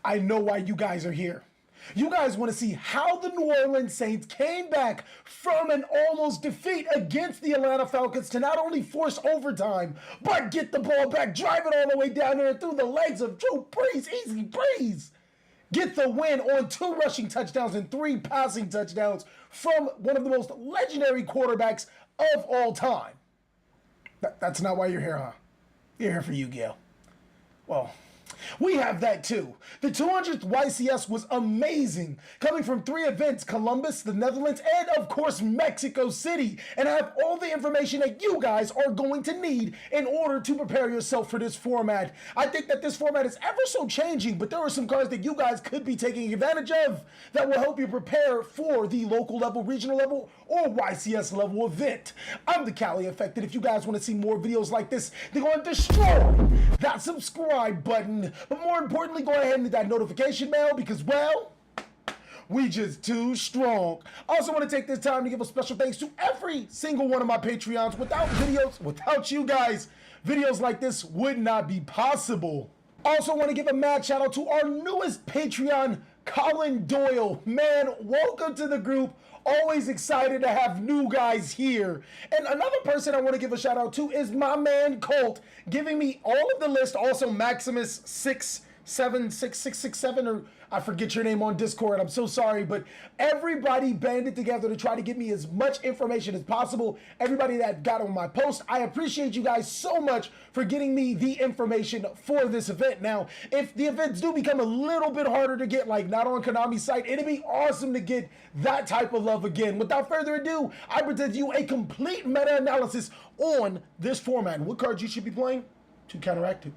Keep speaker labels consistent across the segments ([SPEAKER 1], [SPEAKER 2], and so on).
[SPEAKER 1] I know why you guys are here. You guys want to see how the New Orleans Saints came back from an almost defeat against the Atlanta Falcons to not only force overtime, but get the ball back, drive it all the way down there through the legs of Drew Brees, easy breeze. Get the win on 2 rushing touchdowns and 3 passing touchdowns from one of the most legendary quarterbacks of all time. That's not why you're here, huh? You're here for Yu-Gi-Oh! Well, we have that too. The 200th YCS was amazing, coming from 3 events: Columbus, the Netherlands, and of course Mexico City. And I have all the information that you guys are going to need in order to prepare yourself for this format. I think that this format is ever so changing, but there are some cards that you guys could be taking advantage of that will help you prepare for the local level, regional level, or YCS level event. I'm TheCaliEffect, and if you guys want to see more videos like this, then go and destroy that subscribe button. But more importantly, go ahead and hit that notification bell because, well, we just too strong. I also want to take this time to give a special thanks to every single one of my Patreons. Without you guys, videos like this would not be possible. Also want to give a mad shout out to our newest Patreon, Colin Doyle. Man, welcome to the group. Always excited to have new guys here. And another person I want to give a shout out to is my man Colt, giving me all of the list. Also Maximus 676667, or I forget your name on Discord. I'm so sorry, but everybody banded together to try to give me as much information as possible. Everybody that got on my post, I appreciate you guys so much for getting me the information for this event. Now, if the events do become a little bit harder to get, like not on Konami's site, it'd be awesome to get that type of love again. Without further ado, I present you a complete meta-analysis on this format and what cards you should be playing to counteract it.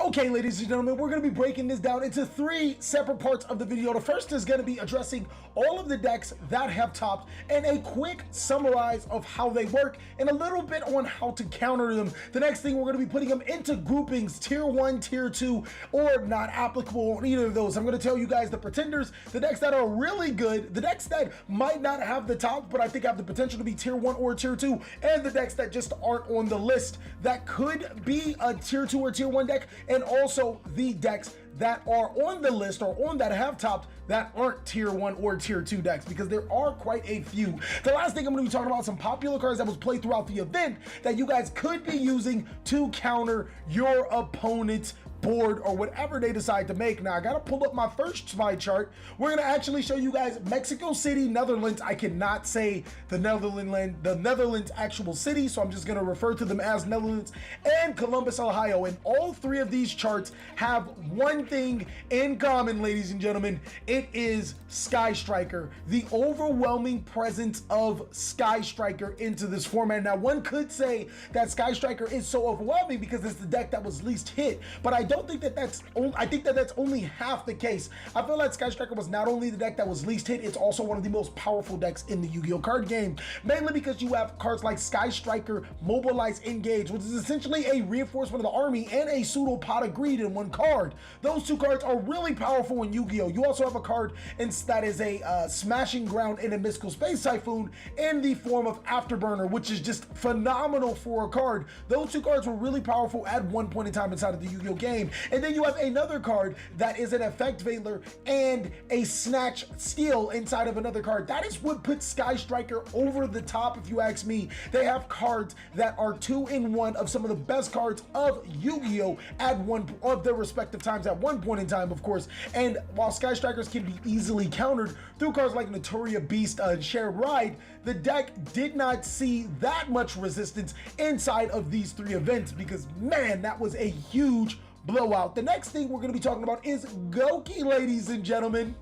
[SPEAKER 1] Okay, ladies and gentlemen, we're going to be breaking this down into 3 separate parts of the video. The first is going to be addressing all of the decks that have topped and a quick summarize of how they work and a little bit on how to counter them. The next thing, we're going to be putting them into groupings, tier 1, tier 2, or not applicable on either of those. I'm going to tell you guys the pretenders, the decks that are really good, the decks that might not have the top, but I think have the potential to be tier 1 or tier 2, and the decks that just aren't on the list that could be a tier 2 or tier 1 deck, and also the decks that are on the list or on that have topped that aren't tier 1 or tier 2 decks, because there are quite a few. The last thing I'm going to be talking about some popular cards that was played throughout the event that you guys could be using to counter your opponent's board or whatever they decide to make. Now I gotta pull up my first spy chart. We're gonna actually show you guys Mexico City, Netherlands. I cannot say the Netherlands actual city, so I'm just gonna refer to them as Netherlands, and Columbus, Ohio. And all 3 of these charts have one thing in common, ladies and gentlemen. It is Sky Striker, the overwhelming presence of Sky Striker into this format. Now one could say that Sky Striker is so overwhelming because it's the deck that was least hit, but I don't think that I think that that's only half the case. I feel like Sky Striker was not only the deck that was least hit, it's also one of the most powerful decks in the Yu-Gi-Oh card game, mainly because you have cards like Sky Striker, Mobilize, Engage, which is essentially a reinforcement of the army, and a pseudo Pot of Greed in one card. Those 2 cards are really powerful in Yu-Gi-Oh. You also have a card that is a Smashing Ground in a Mystical Space Typhoon in the form of Afterburner, which is just phenomenal for a card. Those 2 cards were really powerful at one point in time inside of the Yu-Gi-Oh game. And then you have another card that is an Effect Veiler and a Snatch Steal inside of another card. That is what puts Sky Striker over the top, if you ask me. They have cards that are 2-in-1 of some of the best cards of Yu-Gi-Oh at one of their respective times at one point in time, of course. And while Sky Strikers can be easily countered through cards like Notoria Beast and Shared Ride, the deck did not see that much resistance inside of these 3 events because, man, that was a huge blowout. The next thing we're going to be talking about is Goki, ladies and gentlemen.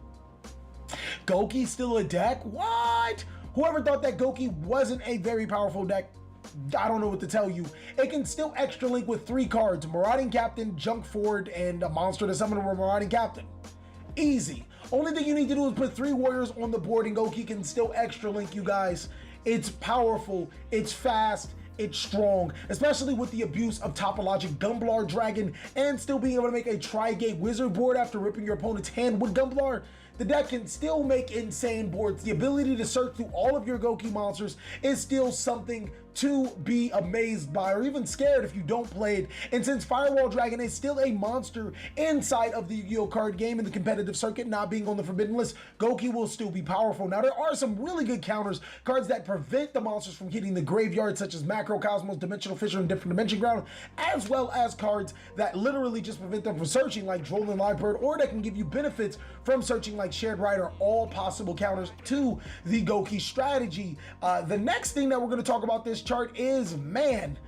[SPEAKER 1] Goki still a deck? What? Whoever thought that Goki wasn't a very powerful deck, I don't know what to tell you. It can still extra link with 3 cards: Marauding Captain, Junk Forward, and a monster to summon a Marauding Captain. Easy. Only thing you need to do is put 3 warriors on the board and Goki can still extra link, you guys. It's powerful, it's fast, it's strong, especially with the abuse of Topologic Gumblar Dragon and still being able to make a Tri-Gate Wizard board after ripping your opponent's hand with Gumblar. The deck can still make insane boards. The ability to search through all of your Goki monsters is still something to be amazed by or even scared if you don't play it. And since Firewall Dragon is still a monster inside of the Yu-Gi-Oh card game in the competitive circuit, not being on the forbidden list, Goki will still be powerful. Now, there are some really good counters, cards that prevent the monsters from hitting the graveyard, such as Macrocosmos, Dimensional Fissure, and Different Dimension Ground, as well as cards that literally just prevent them from searching, like Droll and Livebird, or that can give you benefits from searching, like Shared Ride, are all possible counters to the Goki strategy. The next thing that we're going to talk about this chart is, man,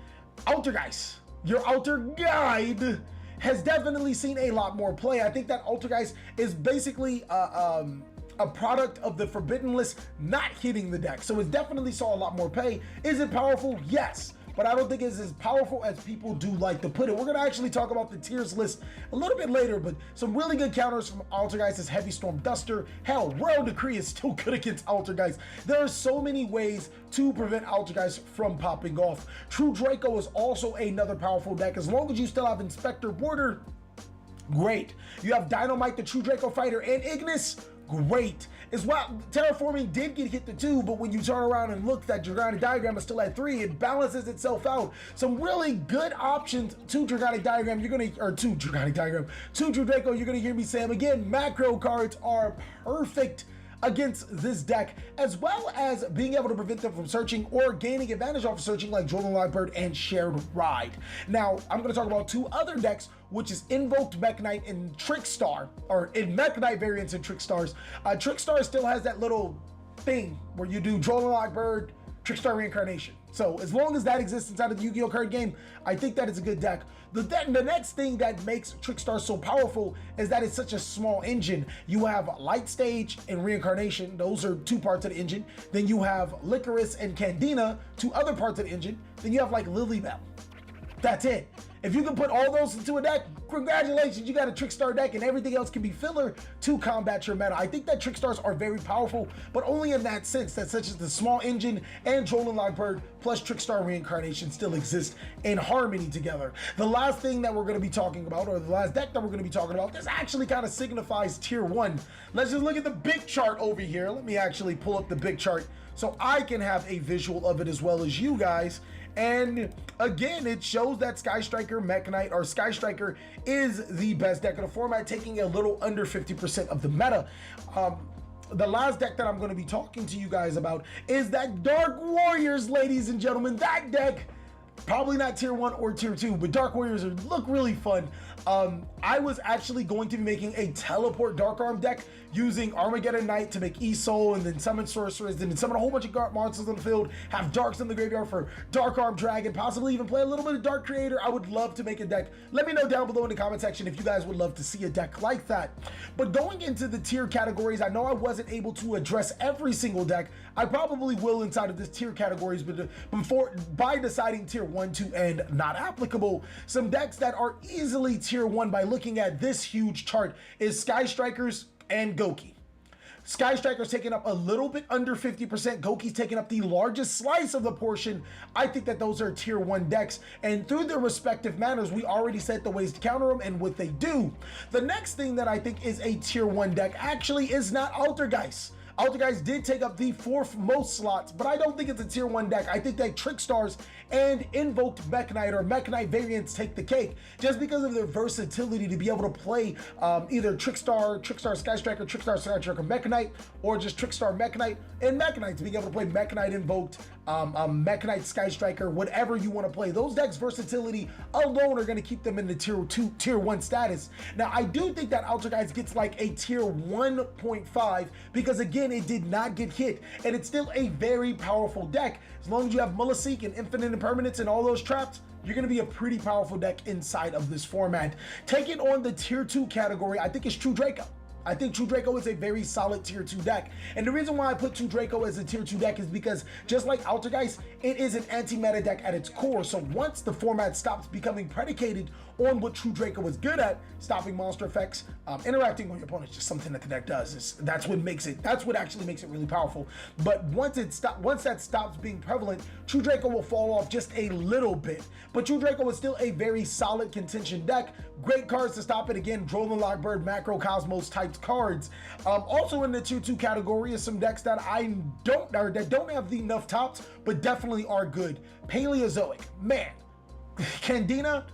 [SPEAKER 1] Altergeist. Your Alter Guide has definitely seen a lot more play. I think that Altergeist is basically a product of the forbidden list not hitting the deck, so it definitely saw a lot more play. Is it powerful? Yes, but I don't think it's as powerful as people do like to put it. We're gonna actually talk about the tiers list a little bit later, but some really good counters from Altergeist is Heavy Storm Duster. Hell, Royal Decree is still good against Altergeist. There are so many ways to prevent Altergeist from popping off. True Draco is also another powerful deck. As long as you still have Inspector Border, great. You have Dynamite, the True Draco Fighter, and Ignis, great. As well, Terraforming did get hit to 2, but when you turn around and look, that Dragonic Diagram is still at 3. It balances itself out. Some really good options to Dragonic Diagram. You're gonna, or to Dragonic Diagram, to True Draco. You're gonna hear me say them again. Macro cards are perfect against this deck, as well as being able to prevent them from searching or gaining advantage off of searching, like Jordan Livebird and Shared Ride. Now, I'm going to talk about two other decks, which is Invoked Mech Knight and Trickstar, or in Mech Knight variants and Trickstars. Trickstar still has that little thing where you do Jordan Livebird, Trickstar Reincarnation. So as long as that exists inside of the Yu-Gi-Oh card game, I think that is a good deck. The next thing that makes Trickstar so powerful is that it's such a small engine. You have Light Stage and Reincarnation. Those are two parts of the engine. Then you have Licorice and Candina, two other parts of the engine. Then you have like Lilybell. That's it. If you can put all those into a deck, congratulations, you got a Trickstar deck, and everything else can be filler to combat your meta. I think that Trickstars are very powerful, but only in that sense, that such as the small engine and Droll and Livebird plus Trickstar Reincarnation still exist in harmony together. The last thing that we're going to be talking about, or the last deck that we're going to be talking about, this actually kind of signifies tier 1. Let's just look at the big chart over here. Let me actually pull up the big chart so I can have a visual of it as well as you guys. And again, it shows that Sky Striker Mech Knight, or Sky Striker, is the best deck of the format, taking a little under 50% of the meta. The last deck that I'm going to be talking to you guys about is that Dark Warriors, ladies and gentlemen. That deck, probably not tier 1 or tier 2, but Dark Warriors look really fun. I was actually going to be making a teleport Dark Arm deck using Armageddon Knight to make E-Soul, and then summon Sorceress, then summon a whole bunch of monsters on the field, have Darks in the graveyard for Dark Arm Dragon, possibly even play a little bit of Dark Creator. I would love to make a deck. Let me know down below in the comment section if you guys would love to see a deck like that. But going into the tier categories, I know I wasn't able to address every single deck. I probably will inside of this tier categories, but by deciding tier 1, 2, and not applicable, some decks that are easily tier 1 by looking at this huge chart is Sky Strikers and Goki. Sky Striker's taking up a little bit under 50%. Goki's taking up the largest slice of the portion. I think that those are tier 1 decks, and through their respective manners, we already said the ways to counter them and what they do. The next thing that I think is a tier 1 deck actually is not Altergeist. Altergeist did take up the 4th most slots, but I don't think it's a tier 1 deck. I think that Trickstars and Invoked Mech Knight, or Mech Knight variants, take the cake just because of their versatility to be able to play either Trickstar Sky Striker, Trickstar Sky Striker Mech Knight, or just Trickstar Mech Knight and Mech Knight, to be able to play Mech Knight Invoked, Mech Knight Sky Striker, whatever you want to play. Those decks' versatility alone are going to keep them in the tier 1 status. Now, I do think that Altergeist gets like a tier 1.5 because, again, it did not get hit, and it's still a very powerful deck. As long as you have Mullaseek and Infinite Impermanence and all those traps, you're going to be a pretty powerful deck inside of this format. Taking on the tier 2 category, I think it's True Draco. I think True Draco is a very solid tier 2 deck. And the reason why I put True Draco as a tier 2 deck is because, just like Altergeist, it is an anti-meta deck at its core. So once the format stops becoming predicated on what True Draco is good at, stopping monster effects, interacting with your opponent is just something that the deck does. That's what actually makes it really powerful. But once that stops being prevalent, True Draco will fall off just a little bit. But True Draco is still a very solid contention deck. Great cards to stop it. Again, Droll and Lockbird, Macro Cosmos typed cards. Also in the tier 2 category is some decks that that don't have enough tops, but definitely are good. Paleozoic, man. Candina,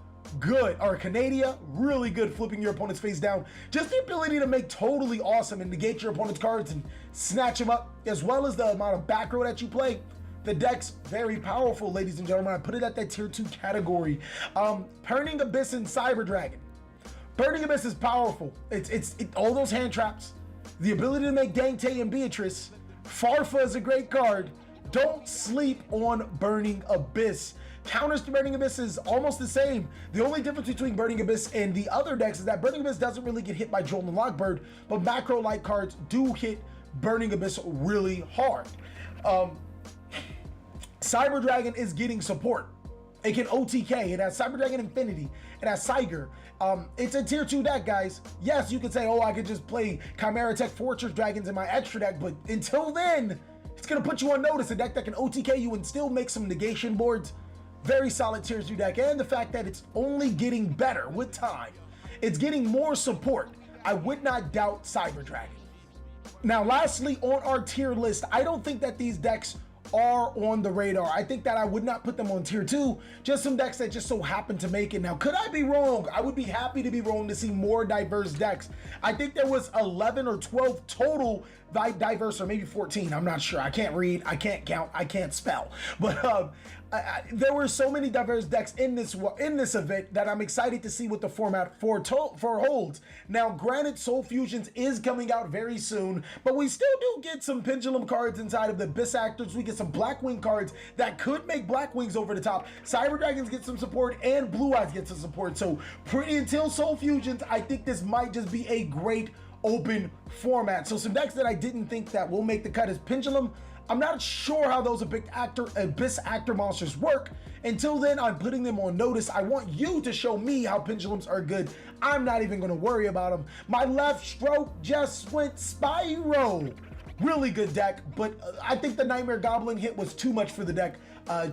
[SPEAKER 1] good. Or Canadia, really good, flipping your opponent's face down. Just the ability to make totally awesome and negate your opponent's cards and snatch them up, as well as the amount of back row that you play. The deck's very powerful, ladies and gentlemen. I put it at that tier 2 category. Burning Abyss and Cyber Dragon. Burning Abyss is powerful. It's all those hand traps, the ability to make Dante and Beatrice. Farfa is a great card. Don't sleep on Burning Abyss. Counters to Burning Abyss is almost the same. The only difference between Burning Abyss and the other decks is that Burning Abyss doesn't really get hit by Droll and Lockbird, but macro-like cards do hit Burning Abyss really hard. Cyber Dragon is getting support. It can OTK. It has Cyber Dragon Infinity. It has Siger. It's a tier 2 deck, guys. Yes, you could say, oh, I could just play Chimera Tech Fortress Dragons in my extra deck, but until then, it's going to put you on notice. A deck that can OTK you and still make some negation boards. Very solid tier 2 deck. And the fact that it's only getting better with time. It's getting more support. I would not doubt Cyber Dragon. Now, lastly, on our tier list, I don't think that these decks are on the radar. I think that I would not put them on tier 2, just some decks that just so happen to make it. Now, could I be wrong? I would be happy to be wrong to see more diverse decks. I think there was 11 or 12 total diverse, or maybe 14. I'm not sure. I can't read, I can't count, I can't spell. But there were so many diverse decks in this event that I'm excited to see what the format for holds. Now, granted, Soul Fusions is coming out very soon, but we still do get some Pendulum cards inside of the Abyss Actors. We get some Blackwing cards that could make Blackwings over the top. Cyber Dragons get some support, and Blue Eyes get some support. So, until Soul Fusions, I think this might just be a great open format. So some decks that I didn't think that will make the cut is Pendulum. I'm not sure how those Abyss Actor monsters work. Until then, I'm putting them on notice. I want you to show me how Pendulums are good. I'm not even going to worry about them. My left stroke just went Spyro. Really good deck, but I think the Nightmare Goblin hit was too much for the deck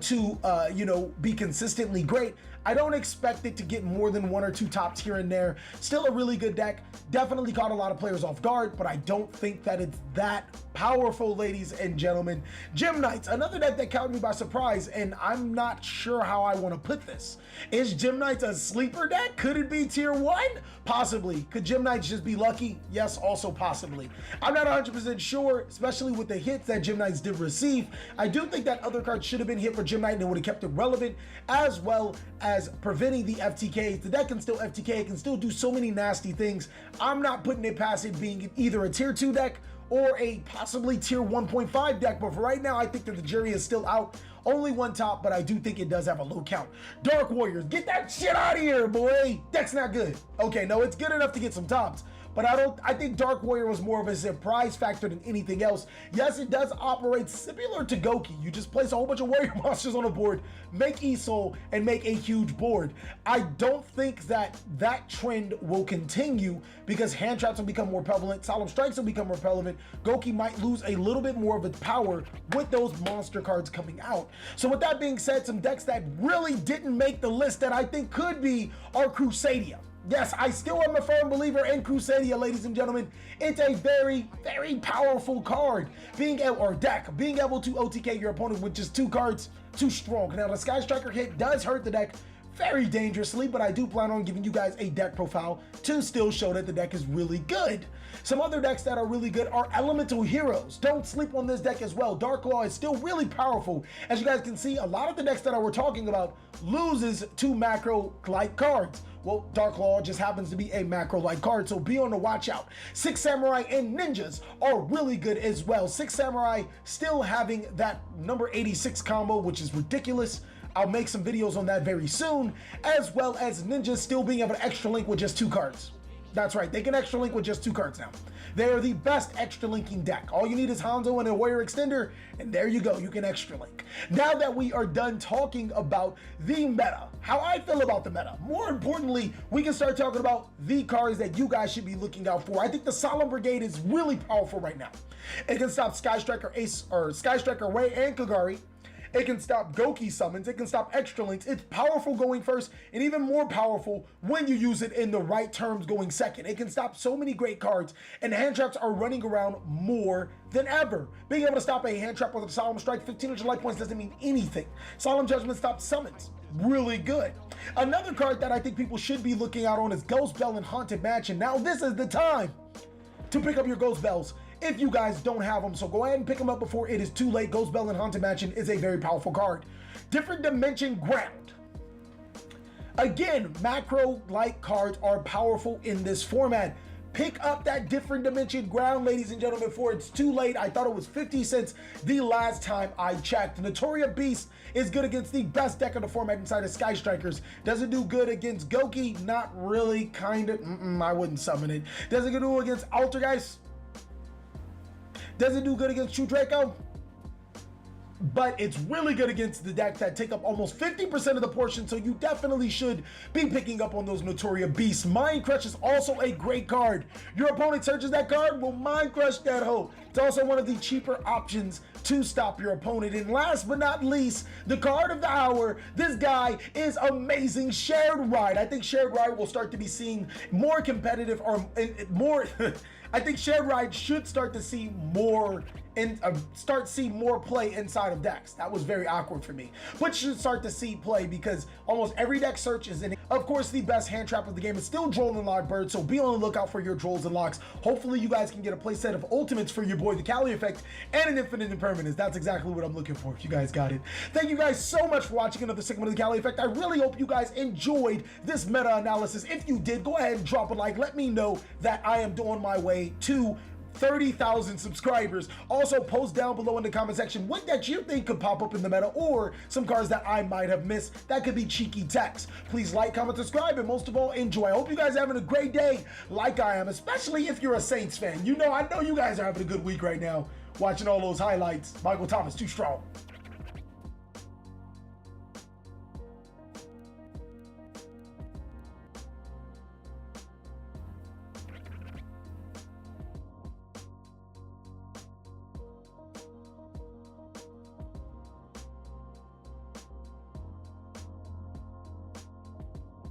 [SPEAKER 1] to be consistently great. I don't expect it to get more than 1 or 2 tops here and there. Still a really good deck. Definitely caught a lot of players off guard, but I don't think that it's that powerful, ladies and gentlemen. Gem Knights, another deck that caught me by surprise, and I'm not sure how I want to put this. Is Gem Knights a sleeper deck? Could it be tier 1? Possibly. Could Gem Knights just be lucky? Yes, also possibly. I'm not 100% sure, especially with the hits that Gem Knights did receive. I do think that other cards should have been hit for Gem Knight and it would have kept it relevant, as well as preventing the FTK. The deck can still FTK, it can still do so many nasty things. I'm not putting it past it being either a tier 2 deck or a possibly tier 1.5 deck, but for right now, I think that the jury is still out. Only 1 top, but I do think it does have a low count. Dark Warriors, get that shit out of here, boy. Deck's not good. Okay, no, it's good enough to get some tops, but I think Dark Warrior was more of a surprise factor than anything else. Yes, it does operate similar to Goki. You just place a whole bunch of warrior monsters on a board, make ESOL, and make a huge board. I don't think that trend will continue because hand traps will become more prevalent, Solemn Strikes will become more prevalent. Goki might lose a little bit more of its power with those monster cards coming out. So with that being said, some decks that really didn't make the list that I think could be are Crusadia. Yes, I still am a firm believer in Crusadia, ladies and gentlemen. It's a very, very powerful card. Being able to OTK your opponent with just 2 cards, too strong. Now, the Sky Striker hit does hurt the deck very dangerously, but I do plan on giving you guys a deck profile to still show that the deck is really good. Some other decks that are really good are Elemental Heroes. Don't sleep on this deck as well. Dark Law is still really powerful. As you guys can see, a lot of the decks that I were talking about loses to macro-like cards. Well, Dark Law just happens to be a macro-like card, so be on the watch out. 6 Samurai and Ninjas are really good as well. 6 Samurai still having that number 86 combo, which is ridiculous. I'll make some videos on that very soon, as well as Ninjas still being able to extra link with just 2 cards. That's right, they can extra link with just 2 cards now. They are the best extra linking deck. All you need is Hanzo and a Warrior Extender, and there you go, you can extra link. Now that we are done talking about the meta, how I feel about the meta, more importantly, we can start talking about the cards that you guys should be looking out for. I think the Solemn Brigade is really powerful right now. It can stop Sky Striker Ace, or Sky Striker Ray and Kagari. It can stop Goki summons, it can stop extra links. It's powerful going first, and even more powerful when you use it in the right terms going second. It can stop so many great cards, and hand traps are running around more than ever. Being able to stop a hand trap with a Solemn Strike, 1500 life points doesn't mean anything. Solemn Judgment stops summons, really good. Another card that I think people should be looking out on is Ghost Bell and Haunted Mansion. Now this is the time to pick up your Ghost Bells if you guys don't have them, so go ahead and pick them up before it is too late. Ghost Bell and Haunted Mansion is a very powerful card. Different Dimension Ground. Again, macro-like cards are powerful in this format. Pick up that Different Dimension Ground, ladies and gentlemen, before it's too late. I thought it was 50 cents the last time I checked. Notoria Beast is good against the best deck of the format inside of Sky Strikers. Does it do good against Goki? Not really, kind of. I wouldn't summon it. Does it do against Altergeist? Does it do good against True Draco? But it's really good against the decks that take up almost 50% of the portion, so you definitely should be picking up on those Notoria Beasts. Mind Crush is also a great card. Your opponent searches that card, will Mind Crush that hoe. It's also one of the cheaper options to stop your opponent. And last but not least, the card of the hour, this guy is amazing, Shared Ride. I think Shared Ride will start to be seeing more competitive, or more, I think Shared Ride should start to see more and see more play inside of decks. That was very awkward for me, but should start to see play because almost every deck search is in it. Of course, the best hand trap of the game is still Droll and Lock Bird, so be on the lookout for your Drolls and Locks. Hopefully you guys can get a play set of ultimates for your boy TheCaliEffect and an Infinite Impermanence. That's exactly what I'm looking for if you guys got it. Thank you guys so much for watching another segment of TheCaliEffect. I really hope you guys enjoyed this meta analysis. If you did, go ahead and drop a like. Let me know that I am on my way to 30,000 subscribers. Also, post down below in the comment section what decks you think could pop up in the meta, or some cards that I might have missed that could be cheeky text. Please like, comment, subscribe, and most of all, enjoy. I hope you guys are having a great day like I am, especially if you're a Saints fan. I know you guys are having a good week right now, watching all those highlights. Michael Thomas, too strong.